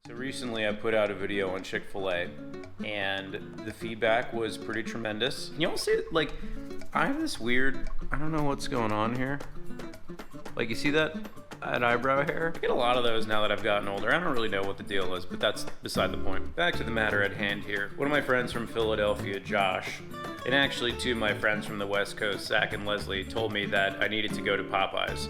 So recently I put out a video on Chick-fil-A and the feedback was pretty tremendous. Can you all see, like, I have this weird, I don't know what's going on here. Like, you see that eyebrow hair? I get a lot of those now that I've gotten older. I don't really know what the deal is, but that's beside the point. Back to the matter at hand here. One of my friends from Philadelphia, Josh, and actually two of my friends from the West Coast, Zach and Leslie, told me that I needed to go to Popeyes.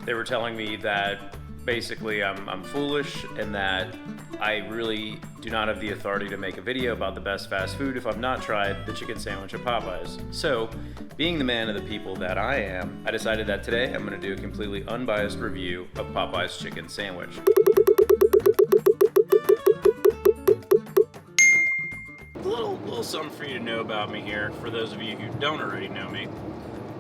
They were telling me that basically I'm foolish and that I really do not have the authority to make a video about the best fast food if I've not tried the chicken sandwich at Popeyes. So, being the man of the people that I am, I decided that today I'm going to do a completely unbiased review of Popeyes chicken sandwich. A little something for you to know about me here, for those of you who don't already know me.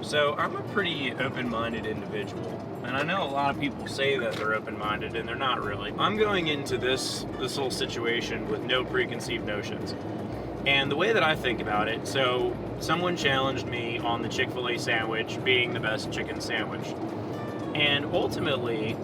So I'm a pretty open-minded individual, and I know a lot of people say that they're open-minded, and they're not really. I'm going into this whole situation with no preconceived notions. And the way that I think about it, so someone challenged me on the Chick-fil-A sandwich being the best chicken sandwich. And ultimately,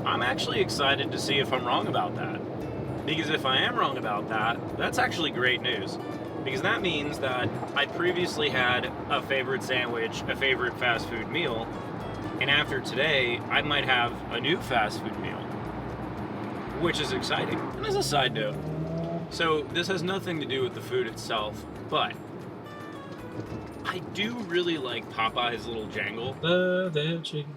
I'm actually excited to see if I'm wrong about that. Because if I am wrong about that, that's actually great news. Because that means that I previously had a favorite sandwich, a favorite fast food meal, and after today, I might have a new fast food meal, which is exciting. And as a side note, so this has nothing to do with the food itself, but I do really like Popeye's little jangle. Love that chicken.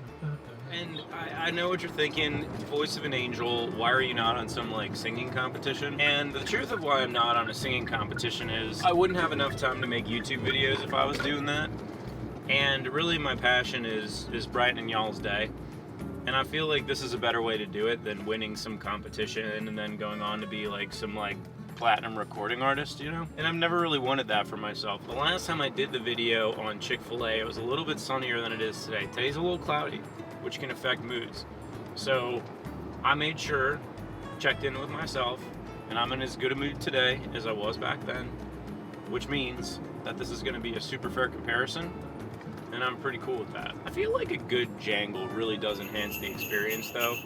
And I know what you're thinking, voice of an angel, why are you not on some like singing competition? And the truth of why I'm not on a singing competition is I wouldn't have enough time to make YouTube videos if I was doing that. And really my passion is brightening y'all's day. And I feel like this is a better way to do it than winning some competition and then going on to be like some like platinum recording artist, you know? And I've never really wanted that for myself. The last time I did the video on Chick-fil-A, it was a little bit sunnier than it is today. Today's a little cloudy, which can affect moods. So I made sure, checked in with myself, and I'm in as good a mood today as I was back then, which means that this is gonna be a super fair comparison, and I'm pretty cool with that. I feel like a good jangle really does enhance the experience though.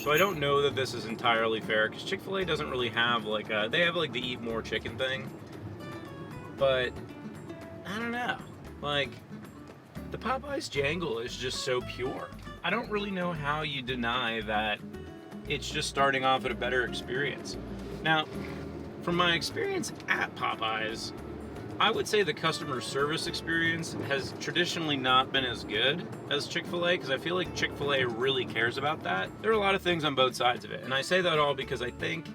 So I don't know that this is entirely fair, because Chick-fil-A doesn't really have like they have like the eat more chicken thing, but I don't know, like the Popeyes jangle is just so pure. I don't really know how you deny that it's just starting off at a better experience. Now, from my experience at Popeyes, I would say the customer service experience has traditionally not been as good as Chick-fil-A, because I feel like Chick-fil-A really cares about that. There are a lot of things on both sides of it, and I say that all because I think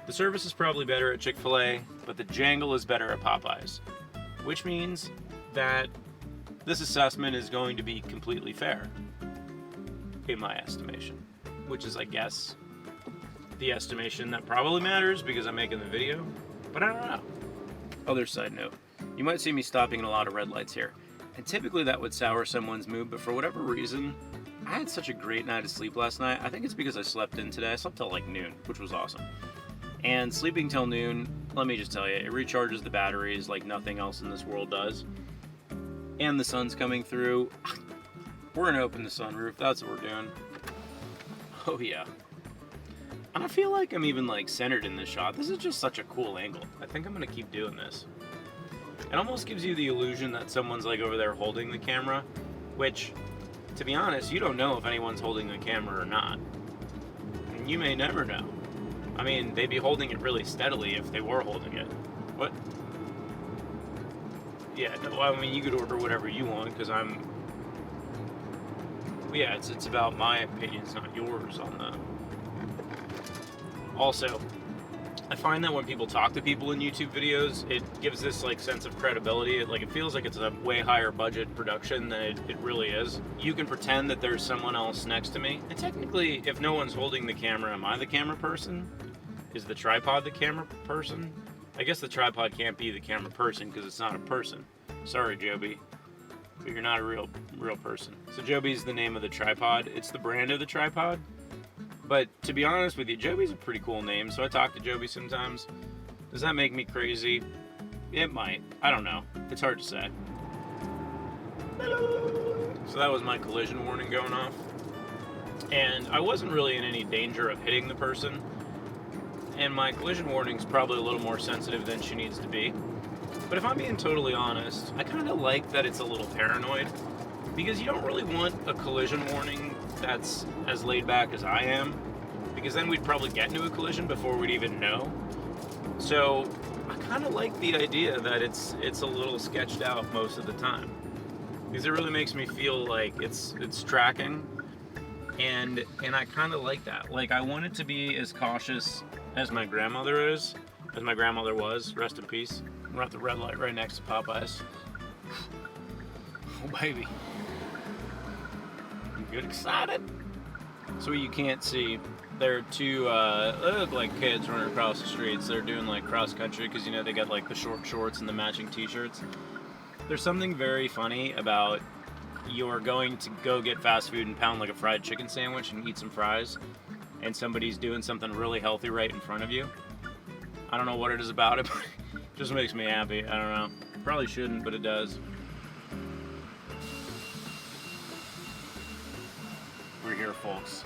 the service is probably better at Chick-fil-A, but the jangle is better at Popeyes, which means that this assessment is going to be completely fair, in my estimation, which is, I guess, the estimation that probably matters because I'm making the video, but I don't know. Other side note, you might see me stopping at a lot of red lights here, and typically that would sour someone's mood, but for whatever reason, I had such a great night of sleep last night. I think it's because I slept in today. I slept till like noon, which was awesome. And sleeping till noon, let me just tell you, it recharges the batteries like nothing else in this world does. And the sun's coming through. We're gonna open the sunroof, that's what we're doing. Oh yeah. And I feel like I'm even like centered in this shot. This is just such a cool angle. I think I'm gonna keep doing this. It almost gives you the illusion that someone's like over there holding the camera, which, to be honest, you don't know if anyone's holding the camera or not. And you may never know. I mean, they'd be holding it really steadily if they were holding it. What? Yeah, no, I mean, you could order whatever you want, because yeah, it's about my opinions, not yours on that. Also, I find that when people talk to people in YouTube videos, it gives this like sense of credibility. It feels like it's a way higher budget production than it really is. You can pretend that there's someone else next to me. And technically, if no one's holding the camera, am I the camera person? Is the tripod the camera person? I guess the tripod can't be the camera person because it's not a person. Sorry, Joby, but you're not a real person. So Joby's the name of the tripod. It's the brand of the tripod. But to be honest with you, Joby's a pretty cool name, so I talk to Joby sometimes. Does that make me crazy? It might. I don't know. It's hard to say. So that was my collision warning going off. And I wasn't really in any danger of hitting the person. and my collision warning's probably a little more sensitive than she needs to be. But if I'm being totally honest, I kind of like that it's a little paranoid, because you don't really want a collision warning that's as laid back as I am, because then we'd probably get into a collision before we'd even know. So I kind of like the idea that it's a little sketched out most of the time, because it really makes me feel like it's tracking, and I kind of like that. Like, I want it to be as cautious as my grandmother is, as my grandmother was, rest in peace. We're at the red light right next to Popeyes. Oh baby, you get excited. So what you can't see, there are two, they look like kids running across the streets. They're doing like cross country, because you know they got like the short shorts and the matching t-shirts. There's something very funny about you're going to go get fast food and pound like a fried chicken sandwich and eat some fries, and somebody's doing something really healthy right in front of you. I don't know what it is about it, but it just makes me happy. I don't know. Probably shouldn't, but it does. We're here, folks.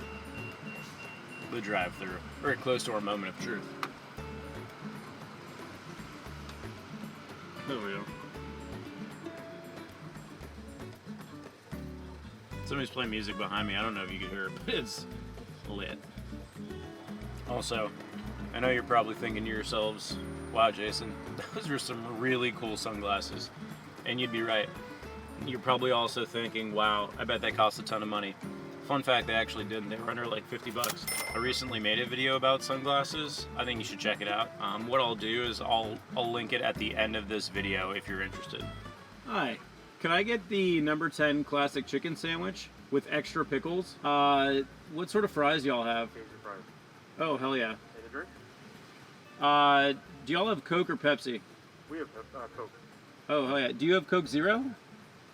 The drive-thru. Very close to our moment of truth. There we go. Somebody's playing music behind me. I don't know if you can hear it, but it's lit. Also, I know you're probably thinking to yourselves, wow, Jason, those are some really cool sunglasses. And you'd be right. You're probably also thinking, wow, I bet they cost a ton of money. Fun fact, they actually didn't. They were under like 50 bucks. I recently made a video about sunglasses. I think you should check it out. What I'll do is I'll link it at the end of this video if you're interested. Hi, can I get the number 10 classic chicken sandwich with extra pickles? What sort of fries do y'all have? Cajun fries. Oh, hell yeah. And a drink? Do y'all have Coke or Pepsi? We have Coke. Oh, hell yeah. Do you have Coke Zero?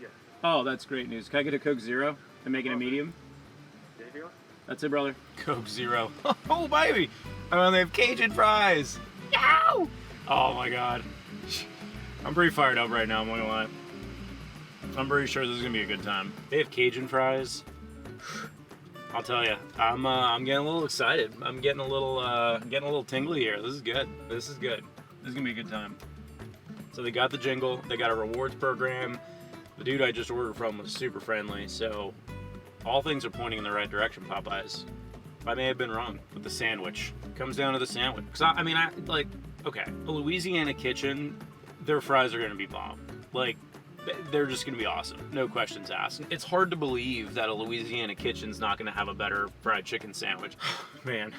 Yeah. Oh, that's great news. Can I get a Coke Zero and make it a medium? Anything else? That's it, brother. Coke Zero. Oh, baby. They have Cajun fries. Yow! Oh, my God. I'm pretty fired up right now, I'm not gonna lie. I'm pretty sure this is gonna be a good time. They have Cajun fries. I'll tell you, I'm getting a little excited. I'm getting a little tingly here. This is good. This is good. This is gonna be a good time. So they got the jingle. They got a rewards program. The dude I just ordered from was super friendly. So all things are pointing in the right direction, Popeyes. I may have been wrong with the sandwich. It comes down to the sandwich. Because okay, a Louisiana Kitchen, their fries are gonna be bomb. Like, they're just going to be awesome. No questions asked. It's hard to believe that a Louisiana Kitchen's not going to have a better fried chicken sandwich. Man,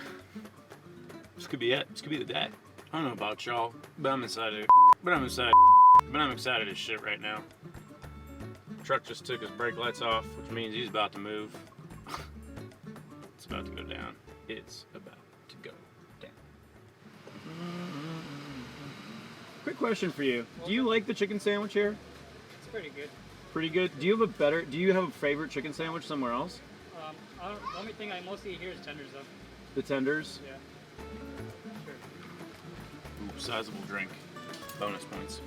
this could be it. This could be the day. I don't know about y'all, but I'm excited. I'm excited as shit right now. Truck just took his brake lights off, which means he's about to move. It's about to go down. It's about to go down. Quick question for you. Do you like the chicken sandwich here? Pretty good. Pretty good. Do you have a favorite chicken sandwich somewhere else? The only thing I mostly eat here is tenders, though. The tenders? Yeah. Sure. Ooh, sizable drink. Bonus points.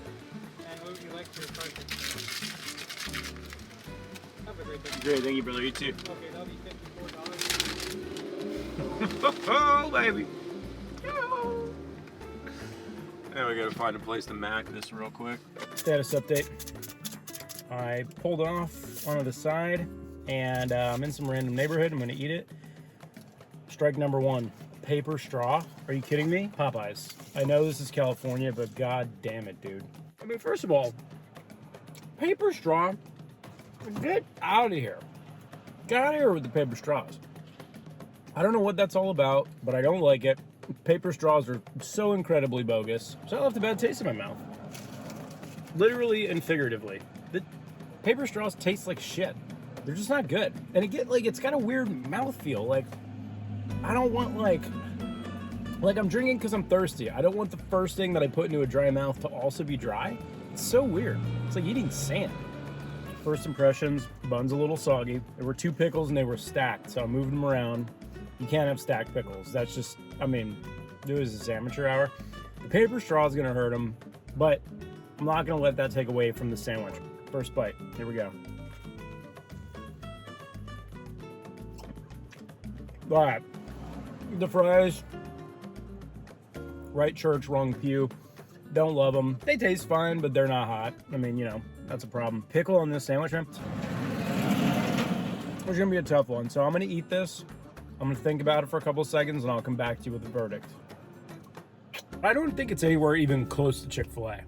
And what would you like for your price? Have a great day. Great, thank you, brother. You too. Okay, that'll be $54. Oh, baby. Now we gotta find a place to mac this real quick. Status update. I pulled off onto the side, and I'm in some random neighborhood. I'm gonna eat it. Strike number one, paper straw. Are you kidding me? Popeyes. I know this is California, but god damn it, dude. I mean, first of all, paper straw, get out of here. Get out of here with the paper straws. I don't know what that's all about, but I don't like it. Paper straws are so incredibly bogus, so I left a bad taste in my mouth. Literally and figuratively. The paper straws taste like shit. They're just not good. And it's got a weird mouthfeel. Like, I don't want like I'm drinking because I'm thirsty. I don't want the first thing that I put into a dry mouth to also be dry. It's so weird. It's like eating sand. First impressions, bun's a little soggy. There were 2 pickles and they were stacked, so I moved them around. You can't have stacked pickles. That's just, I mean, it was this amateur hour. The paper straw is gonna hurt them, but I'm not gonna let that take away from the sandwich. First bite, here we go. All right, the fries Right church, wrong pew. Don't love them. They taste fine, but they're not hot. I mean, you know, that's a problem. Pickle on this sandwich, man. It's gonna be a tough one. So I'm gonna eat this. I'm gonna think about it for a couple seconds, and I'll come back to you with a verdict. I don't think it's anywhere even close to Chick-fil-A.